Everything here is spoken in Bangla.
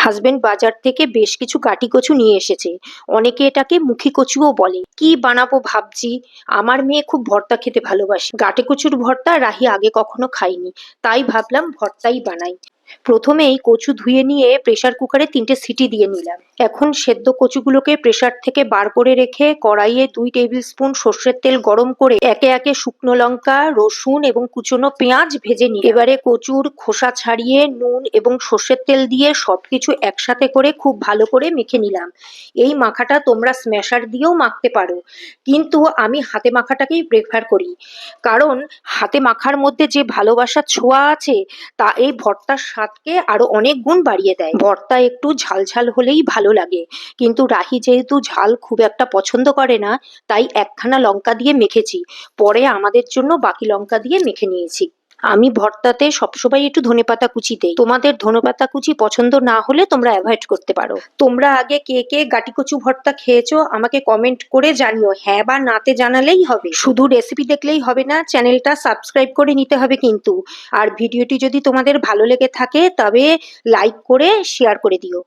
হাজবেন্ড বাজার থেকে বেশ কিছু গাটি কচু নিয়ে এসেছে। অনেকে এটাকে মুখী কচুও বলে। কি বানাবো ভাবছি। আমার মেয়ে খুব ভর্তা খেতে ভালোবাসে। গাটি কচুর ভর্তা রাহি আগে কখনো খাইনি, তাই ভাবলাম ভর্তাই বানাই। প্রথমেই কচু ধুয়ে নিয়ে প্রেসার কুকারে 3টে সিটি দিয়ে নিলাম। এখন সেদ্ধ কচুগুলোকে প্রেসার থেকে বার করে রেখে কড়াইয়ে 2 টেবিল স্পুন সর্ষের তেল গরম করে একে একে শুকনো লঙ্কা, রসুন এবং কুচনো পেঁয়াজ ভেজে নিই। এবারে কচুর খোসা ছাড়িয়ে নুন এবং সর্ষের তেল দিয়ে সবকিছু একসাথে করে খুব ভালো করে মেখে নিলাম। এই মাখাটা তোমরা স্ম্যাশার দিয়েও মাখতে পারো, কিন্তু আমি হাতে মাখাটাকেই প্রেফার করি, কারণ হাতে মাখার মধ্যে যে ভালোবাসার ছোঁয়া আছে তা এই ভর্তার স্বাদকে আরো অনেক গুণ বাড়িয়ে দেয়। ভর্তা একটু ঝাল ঝাল হলেই ভালো লাগে, কিন্তু রাহি যেহেতু ঝাল খুব একটা পছন্দ করে না, তাই একখানা লঙ্কা দিয়ে মেখেছি। পরে আমাদের জন্য বাকি লঙ্কা দিয়ে মেখে নিয়েছি। আমি ভর্তাতে সবসময় একটু ধনেপাতা কুচি দেই। তোমাদের ধনেপাতা কুচি পছন্দ না হলে তোমরা অ্যাভয়েড করতে পারো। তোমরা আগে কে কে গাটি কচু ভর্তা খেয়েছো আমাকে কমেন্ট করে জানিও। হ্যাঁ বা নাতে জানালেই হবে, শুধু রেসিপি দেখলেই হবে না, চ্যানেলটা সাবস্ক্রাইব করে নিতে হবে কিন্তু। আর ভিডিওটি যদি তোমাদের ভালো লেগে থাকে তবে লাইক করে শেয়ার করে দিও।